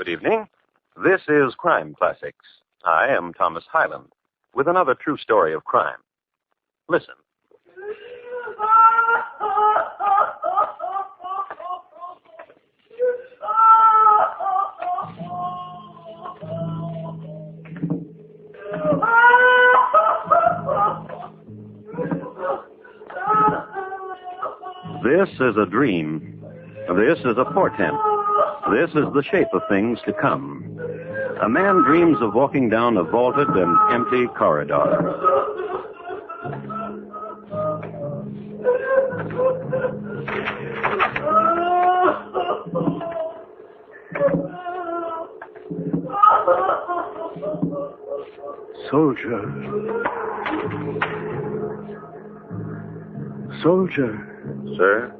Good evening. This is Crime Classics. I am Thomas Hyland with another true story of crime. Listen. This is a dream. This is a portent. This is the shape of things to come. A man dreams of walking down a vaulted and empty corridor. Soldier, Sir?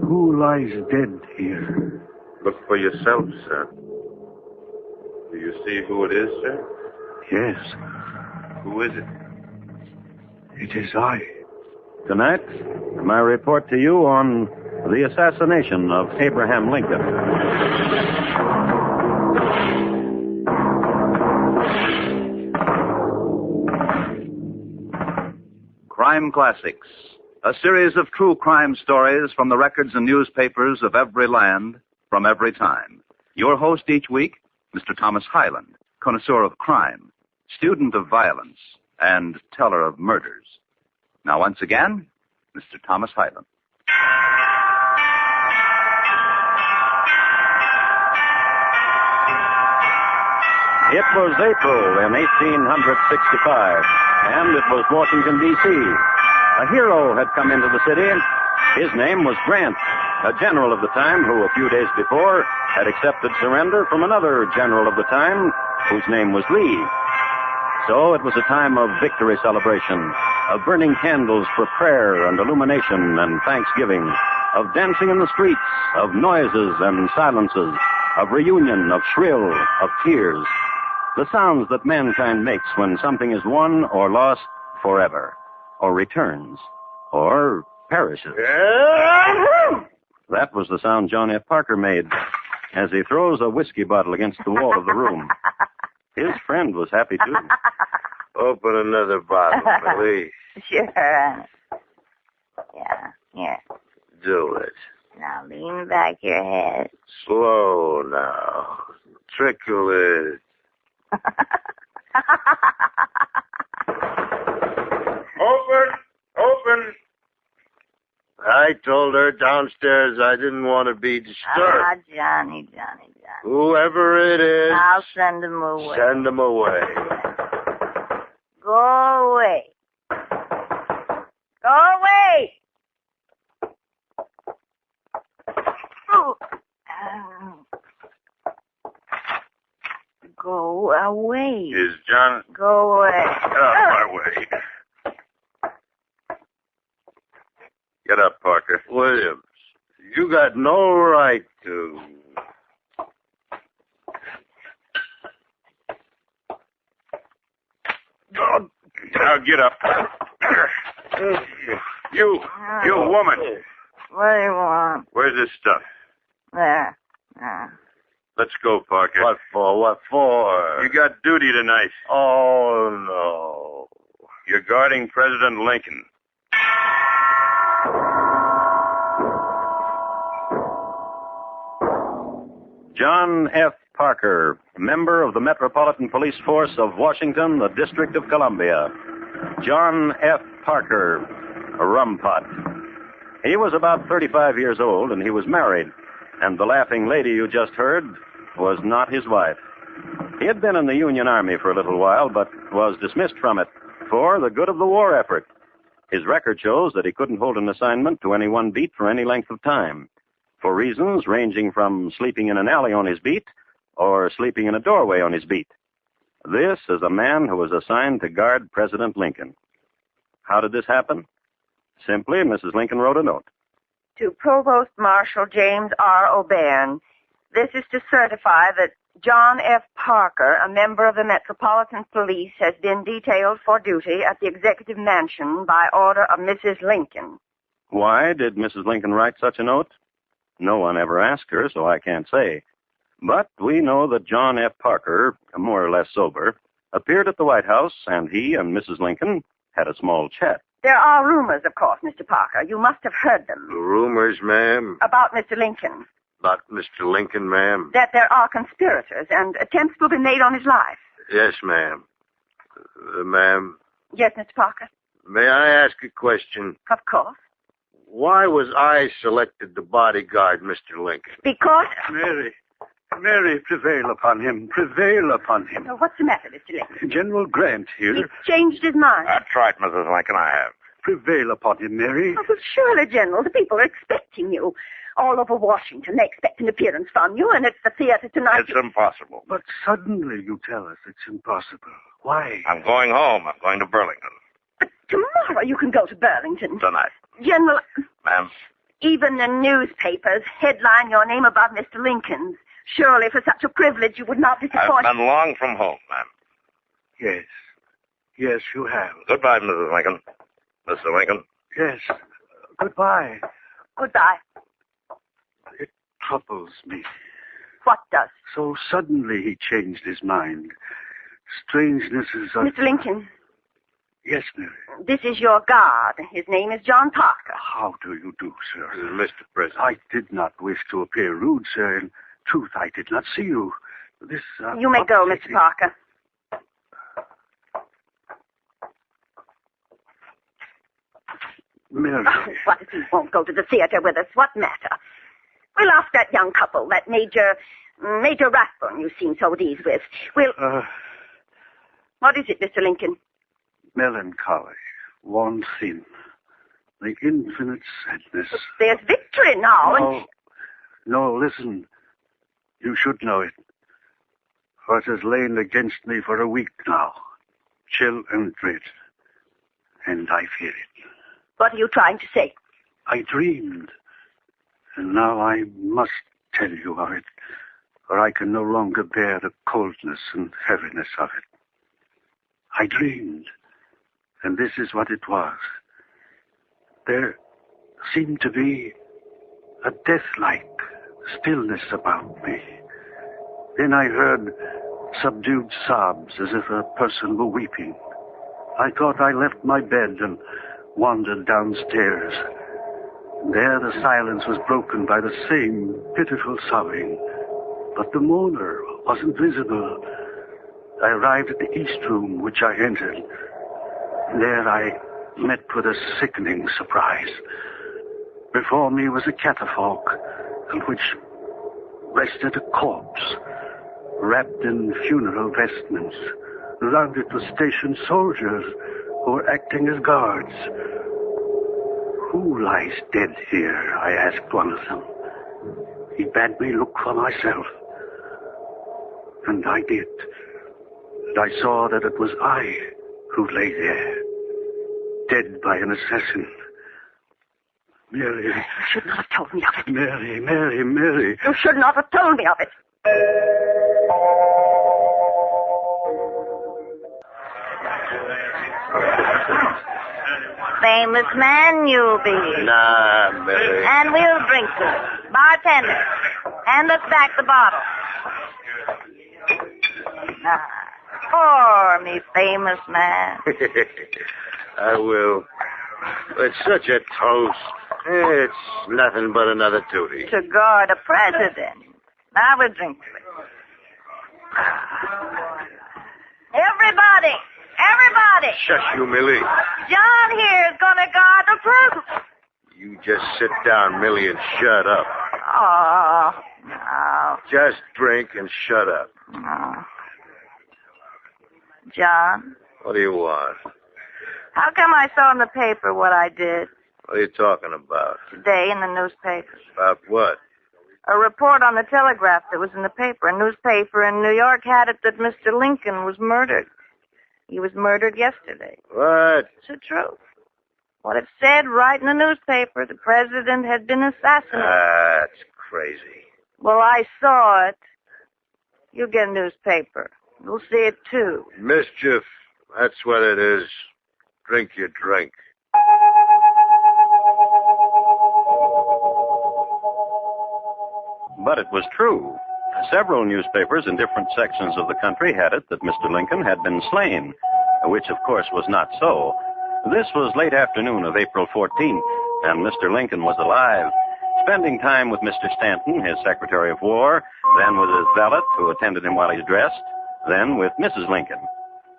who lies dead here? Look for yourself, sir. Do you see who it is, sir? Yes, Who is it? it is I. Tonight, my report to you on the assassination of Abraham Lincoln. Crime Classics, a series of true crime stories from the records and newspapers of every land, from every time. Your host each week, Mr. Thomas Hyland, connoisseur of crime, student of violence, and teller of murders. Now, once again, Mr. Thomas Hyland. It was April in 1865, and it was Washington, D.C. A hero had come into the city. His name was Grant, a general of the time who, a few days before, had accepted surrender from another general of the time whose name was Lee. So it was a time of victory celebration, of burning candles for prayer and illumination and thanksgiving, of dancing in the streets, of noises and silences, of reunion, of shrill, of tears. The sounds that mankind makes when something is won or lost forever, or returns, or perishes. That was the sound John F. Parker made as he throws a whiskey bottle against the wall of the room. His friend was happy, too. Open another bottle, please. Sure. Yeah, here. Do it. Now lean back your head. Slow now. Trickle it. Open. I told her downstairs I didn't want to be disturbed. Ah, Johnny. Whoever it is. I'll send him away. Send him away. Go away. Go away. Oh. Go away. Is John... Go away. Get out of my way. Get up, Parker. Williams, you got no right to... Now get up. You woman. What do you want? Where's this stuff? There. Let's go, Parker. What for? You got duty tonight. Oh, no. You're guarding President Lincoln. John F. Parker, member of the Metropolitan Police Force of Washington, the District of Columbia. John F. Parker, a rumpot. He was about 35 years old, and he was married. And the laughing lady you just heard was not his wife. He had been in the Union Army for a little while, but was dismissed from it for the good of the war effort. His record shows that he couldn't hold an assignment to any one beat for any length of time, for reasons ranging from sleeping in an alley on his beat or sleeping in a doorway on his beat. This is a man who was assigned to guard President Lincoln. How did this happen? Simply, Mrs. Lincoln wrote a note. To Provost Marshal James R. O'Beirne, this is to certify that John F. Parker, a member of the Metropolitan Police, has been detailed for duty at the Executive Mansion by order of Mrs. Lincoln. Why did Mrs. Lincoln write such a note? No one ever asked her, so I can't say. But we know that John F. Parker, more or less sober, appeared at the White House, and he and Mrs. Lincoln had a small chat. There are rumors, of course, Mr. Parker. You must have heard them. Rumors, ma'am? About Mr. Lincoln. About Mr. Lincoln, ma'am? That there are conspirators, and attempts will be made on his life. Yes, ma'am. Ma'am? Yes, Mr. Parker. May I ask a question? Of course. Why was I selected to bodyguard Mr. Lincoln? Because... Mary, prevail upon him. Prevail upon him. Oh, what's the matter, Mr. Lincoln? General Grant here. He's changed his mind. That's right, Mrs. Lincoln, I have. Prevail upon him, Mary. Oh, well, surely, General, the people are expecting you. All over Washington, they expect an appearance from you, and it's the theater tonight. It's impossible. But suddenly you tell us it's impossible. Why? I'm going home. I'm going to Burlington. But tomorrow you can go to Burlington. Tonight. General, Ma'am? even the newspapers headline your name above Mr. Lincoln's. Surely, for such a privilege, you would not disappoint... I've been long from home, ma'am. Yes. Yes, you have. Goodbye, Mrs. Lincoln. Mr. Lincoln. Yes. Goodbye. Goodbye. It troubles me. What does? So suddenly he changed his mind. Strangenesses are... Mr. Lincoln, Yes, Mary. this is your guard. His name is John Parker. How do you do, sir? Mr. President. I did not wish to appear rude, sir. In truth, I did not see you. This, You may go, Mr. Parker. Mary. Oh, what if he won't go to the theater with us? What matter? We'll ask that young couple, that Major Rathbone you seem so at ease with. We'll... What is it, Mr. Lincoln? Melancholy, worn thin, the infinite sadness. There's victory now, and... No, listen. You should know it. For it has lain against me for a week now. Chill and dread. And I fear it. What are you trying to say? I dreamed. And now I must tell you of it. For I can no longer bear the coldness and heaviness of it. I dreamed. And this is what it was. There seemed to be a death-like stillness about me. Then I heard subdued sobs as if a person were weeping. I thought I left my bed and wandered downstairs. There the silence was broken by the same pitiful sobbing. But the mourner wasn't visible. I arrived at the east room, which I entered. There I met with a sickening surprise. Before me was a catafalque on which rested a corpse, wrapped in funeral vestments. Around it were stationed soldiers who were acting as guards. Who lies dead here? I asked one of them. He bade me look for myself. And I did. And I saw that it was I who lay there, dead by an assassin. Mary. You should not have told me of it. Mary. You should not have told me of it. Famous man you'll be. Nah, Mary. And we'll drink to it. Bartender, hand us back the bottle. Pour me, famous man. I will. It's such a toast. It's nothing but another duty. To guard a president. Now we'll drink to it. Everybody! Shush, you, Millie. John here is going to guard the president. You just sit down, Millie, and shut up. Oh, no. Just drink and shut up. No. John, What do you want? how come I saw in the paper what I did What are you talking about? today in the newspaper? About what? A report on the telegraph that was in the paper. A newspaper in New York had it that Mr. Lincoln was murdered. He was murdered yesterday. What? It's the truth. What it said right in the newspaper, the president had been assassinated. That's crazy. Well, I saw it. You get a newspaper. You'll see it, too. Mischief. That's what it is. Drink your drink. But it was true. Several newspapers in different sections of the country had it that Mr. Lincoln had been slain, which, of course, was not so. This was late afternoon of April 14th, and Mr. Lincoln was alive, spending time with Mr. Stanton, his Secretary of War, then with his valet, who attended him while he dressed, then with Mrs. Lincoln.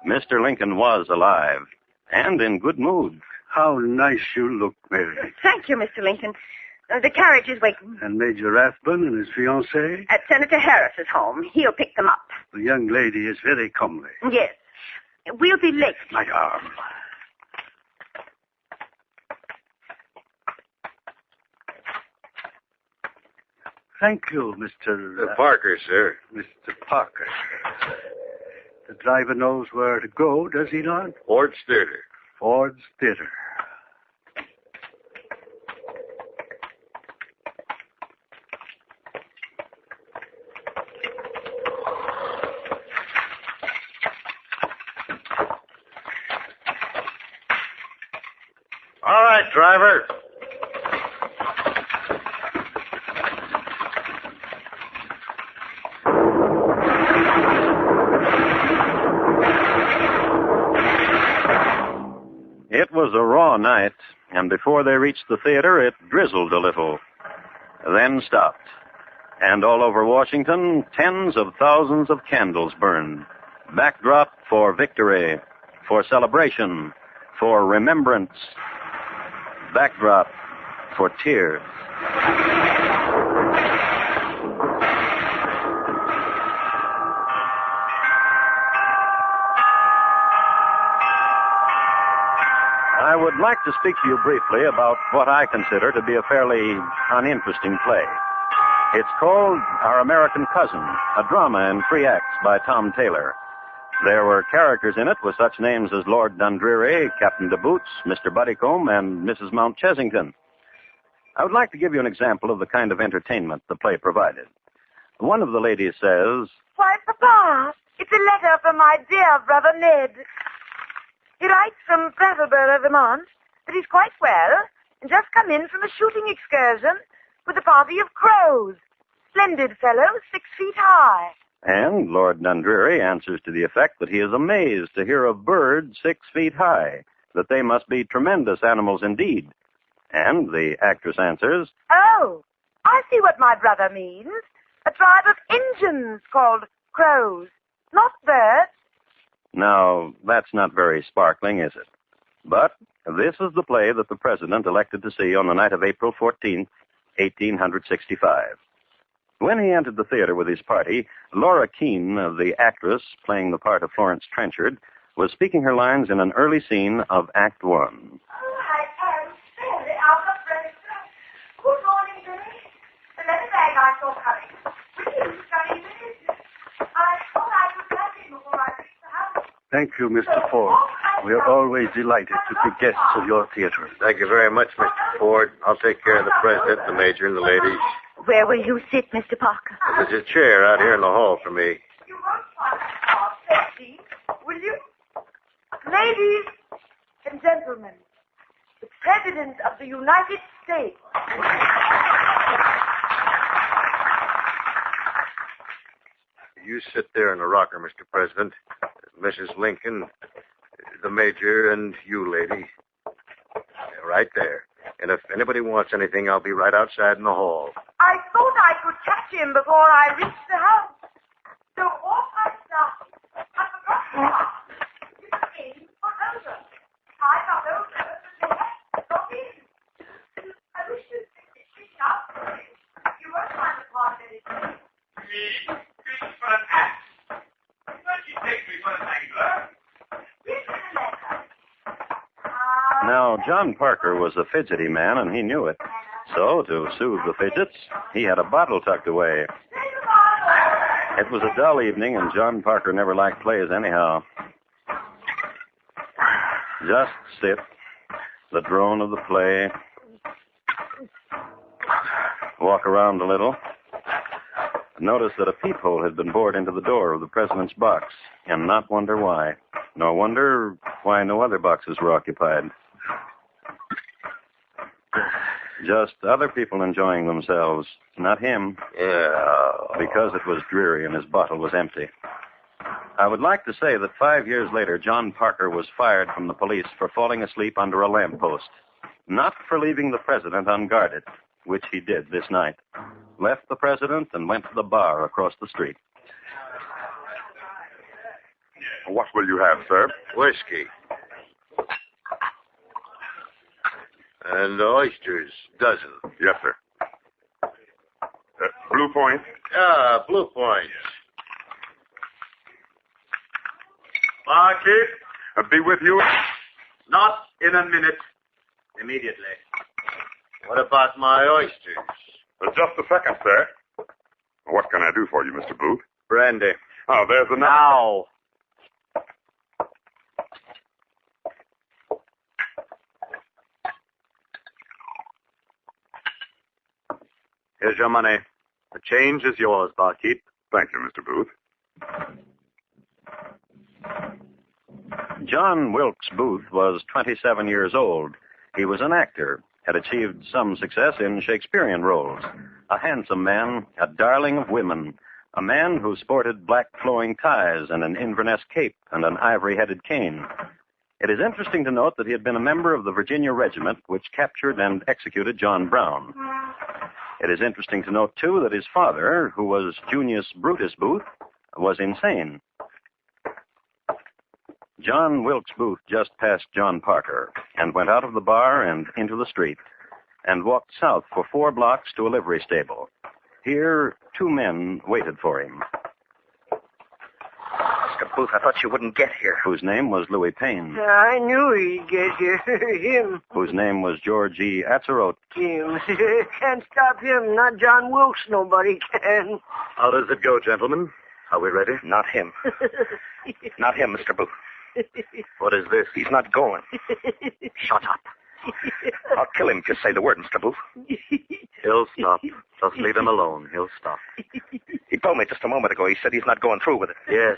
Mr. Lincoln was alive, and in good mood. How nice you look, Mary. Thank you, Mr. Lincoln. The carriage is waiting. And Major Rathbun and his fiancée? At Senator Harris's home. He'll pick them up. The young lady is very comely. Yes. We'll be late. My arm. Thank you, Mr. Parker, sir. Mr. Parker. The driver knows where to go, does he not? Ford's Theater. Ford's Theater. All right, driver. It was a raw night, and before they reached the theater, it drizzled a little, then stopped. And all over Washington, tens of thousands of candles burned. Backdrop for victory, for celebration, for remembrance. Backdrop for tears. I would like to speak to you briefly about what I consider to be a fairly uninteresting play. It's called Our American Cousin, a drama in 3 acts by Tom Taylor. There were characters in it with such names as Lord Dundreary, Captain De Boots, Mr. Buddycombe, and Mrs. Mount Chessington. I would like to give you an example of the kind of entertainment the play provided. One of the ladies says, Why, Papa, it's a letter from my dear brother Ned. He writes from Brattleboro, Vermont, that he's quite well and just come in from a shooting excursion with a party of crows. Splendid fellows, 6 feet high. and Lord Dundreary answers to the effect that he is amazed to hear of birds 6 feet high, that they must be tremendous animals indeed. And the actress answers, Oh, I see what my brother means. A tribe of Injuns called crows, not birds. Now, that's not very sparkling, is it? But this is the play that the president elected to see on the night of April 14th, 1865. When he entered the theater with his party, Laura Keene, the actress playing the part of Florence Trenchard, was speaking her lines in an early scene of Act One. Oh, I am fairly out of breath. Good morning, Billy. The letter bag I saw coming. Will you study this? I thought I could catch it before I reached the house. Thank you, Mr. Ford. We are always delighted to be guests of your theater. Thank you very much, Mr. Ford. I'll take care of the president, the major, and the ladies. Where will you sit, Mr. Parker? There's a chair out here in the hall for me. You won't find our safety, will you? Ladies and gentlemen, the President of the United States. You sit there in the rocker, Mr. President. Mrs. Lincoln, the major, and you, lady. Right there. And if anybody wants anything, I'll be right outside in the hall. I thought I could catch him before I reached the house. So off I started. I forgot to ask. You came for over. I got over the next got in. I wish you'd pick up. You won't find the part of it. Now, John Parker was a fidgety man, and he knew it. So, to soothe the fidgets, he had a bottle tucked away. It was a dull evening, and John Parker never liked plays anyhow. Just sit, the drone of the play, walk around a little, notice that a peephole had been bored into the door of the president's box, and not wonder why, nor wonder why no other boxes were occupied. Just other people enjoying themselves, not him. Yeah. Because it was dreary and his bottle was empty. I would like to say that 5 years later, John Parker was fired from the police for falling asleep under a lamppost. Not for leaving the president unguarded, which he did this night. Left the president and went to the bar across the street. What will you have, sir? Whiskey. And oysters, dozen. Yes, sir. Blue Point? Blue Point. Barkeep? Be with you? Not in a minute. Immediately. What about my oysters? Just a second, sir. What can I do for you, Mr. Booth? Brandy. Oh, there's another. Now. Here's your money. The change is yours, barkeep. Thank you, Mr. Booth. John Wilkes Booth was 27 years old. He was an actor, had achieved some success in Shakespearean roles. A handsome man, a darling of women, a man who sported black flowing ties and an Inverness cape and an ivory-headed cane. It is interesting to note that he had been a member of the Virginia Regiment which captured and executed John Brown. It is interesting to note, too, that his father, who was Junius Brutus Booth, was insane. John Wilkes Booth just passed John Parker and went out of the bar and into the street and walked south for 4 blocks to a livery stable. Here, 2 men waited for him. Mr. Booth, I thought you wouldn't get here. Whose name was Louis Payne. I knew he'd get here. Him. Whose name was George E. Atzerodt. Him. Can't stop him. Not John Wilkes. Nobody can. How does it go, gentlemen? Are we ready? Not him. Not him, Mr. Booth. What is this? He's not going. Shut up. I'll kill him if you say the word, Mr. Booth. He'll stop. Just leave him alone. He'll stop. He told me just a moment ago. He said he's not going through with it. Yes,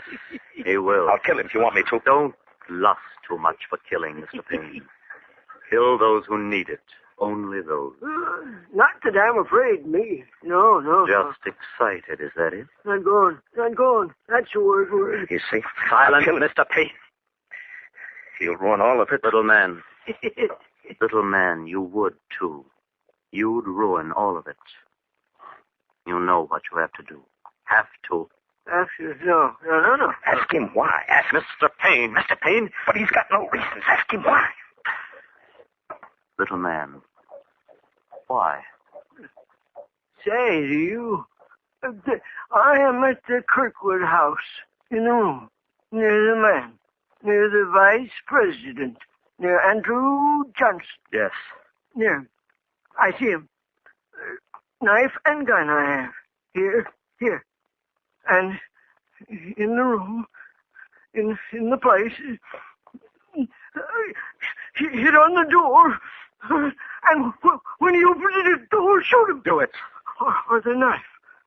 he will. I'll kill him if you want me to. Don't lust too much for killing, Mr. Payne. Kill those who need it. Only those. Not that I'm afraid, me. No. Just excited, is that it? Not going. That's the word. You see? I'll kill Mr. Payne. He'll ruin all of it. Little man. Little man, you would, too. You'd ruin all of it. You know what you have to do. Have to. Actually, no. Ask him why. Ask Mr. Payne. Mr. Payne, but he's got no reasons. Ask him why. Little man. Why? Say, do you... I am at the Kirkwood house, in the room, near the man, near the vice president, near Andrew Johnson. Yes. Near. I see him. Knife and gun I have. Here. And in the room, in the place, he hit on the door, and when he opened the door, shoot him. Do it. Or the knife.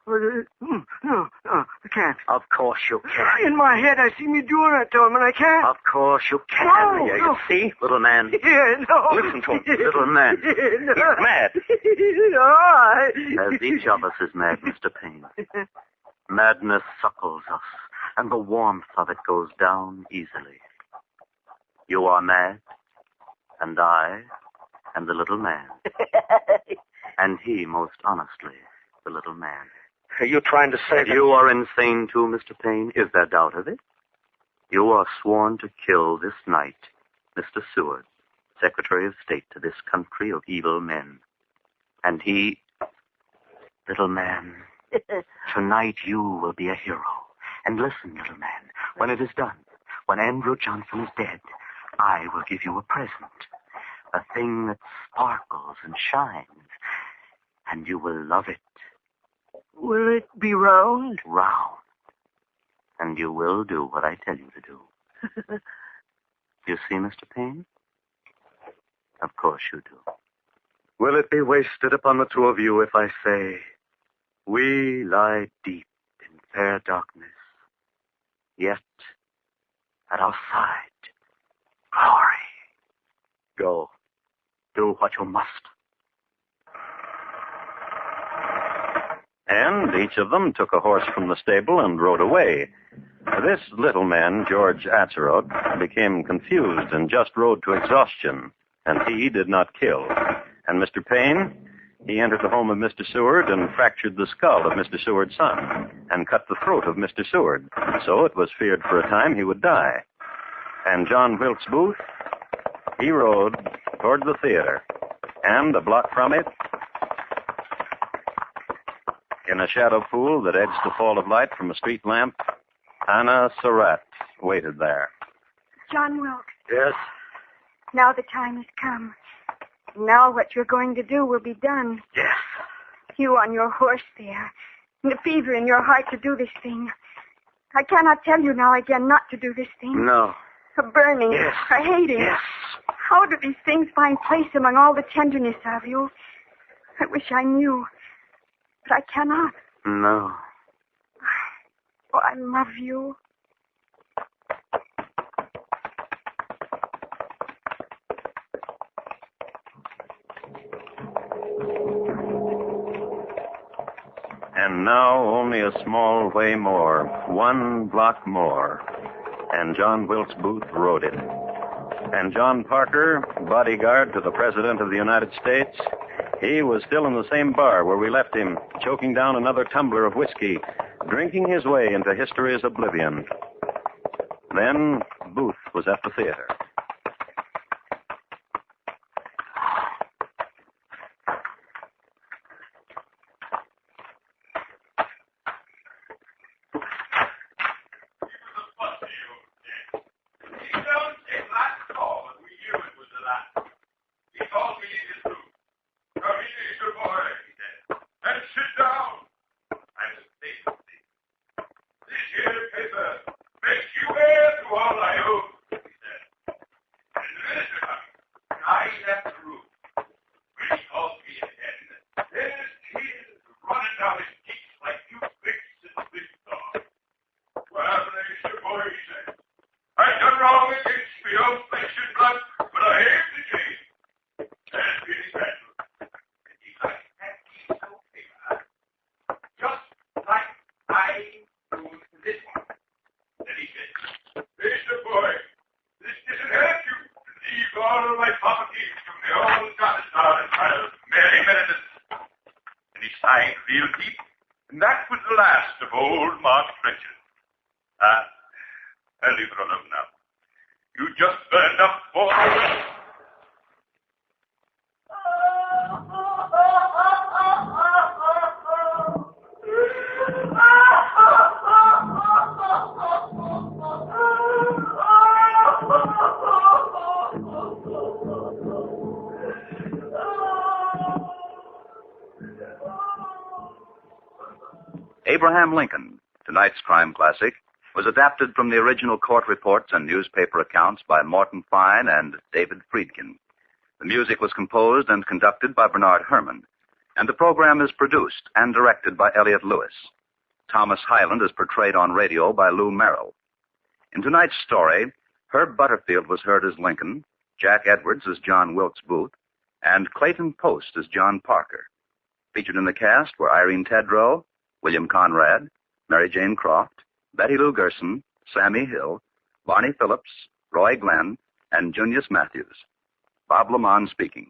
Or the... No, I can't. Of course you can. In my head, I see me doing that to him, and I can't. Of course you can. No, You no. see? Little man. Yeah, no. Listen to him. Little man. No. He's mad. No, As each of us is mad, Mr. Payne. Madness suckles us, and the warmth of it goes down easily. You are mad, and I am the little man. And he, most honestly, the little man. Are you trying to say that... You are insane too, Mr. Payne. Is there doubt of it? You are sworn to kill this night Mr. Seward, Secretary of State to this country of evil men. And he... Little man, tonight you will be a hero. And listen, little man, when it is done, when Andrew Johnson is dead, I will give you a present. A thing that sparkles and shines. And you will love it. Will it be round? Round. And you will do what I tell you to do. You see, Mr. Payne? Of course you do. Will it be wasted upon the 2 of you if I say, we lie deep in fair darkness, yet at our side, glory. Go. Do what you must. And each of them took a horse from the stable and rode away. This little man, George Atzerodt, became confused and just rode to exhaustion, and he did not kill. And Mr. Payne, he entered the home of Mr. Seward and fractured the skull of Mr. Seward's son and cut the throat of Mr. Seward. So it was feared for a time he would die. And John Wilkes Booth, he rode toward the theater. And a block from it, in a shadow pool that edged the fall of light from a street lamp, Anna Surratt waited there. John Wilkes. Yes? Now the time has come. Now what you're going to do will be done. Yes. You on your horse there, and the fever in your heart to do this thing. I cannot tell you now again not to do this thing. No. A burning, Yes. a hating. Yes. How do these things find place among all the tenderness of you? I wish I knew, but I cannot. No. Oh, I love you. And now only a small way more, 1 block more, and John Wilkes Booth rode it. And John Parker, bodyguard to the President of the United States, he was still in the same bar where we left him, choking down another tumbler of whiskey, drinking his way into history's oblivion. Then Booth was at the theater. Abraham Lincoln, tonight's crime classic, was adapted from the original court reports and newspaper accounts by Morton Fine and David Friedkin. The music was composed and conducted by Bernard Herrmann, and the program is produced and directed by Elliott Lewis. Thomas Hyland is portrayed on radio by Lou Merrill. In tonight's story, Herb Butterfield was heard as Lincoln, Jack Edwards as John Wilkes Booth, and Clayton Post as John Parker. Featured in the cast were Irene Tedrow, William Conrad, Mary Jane Croft, Betty Lou Gerson, Sammy Hill, Barney Phillips, Roy Glenn, and Junius Matthews. Bob Lamont speaking.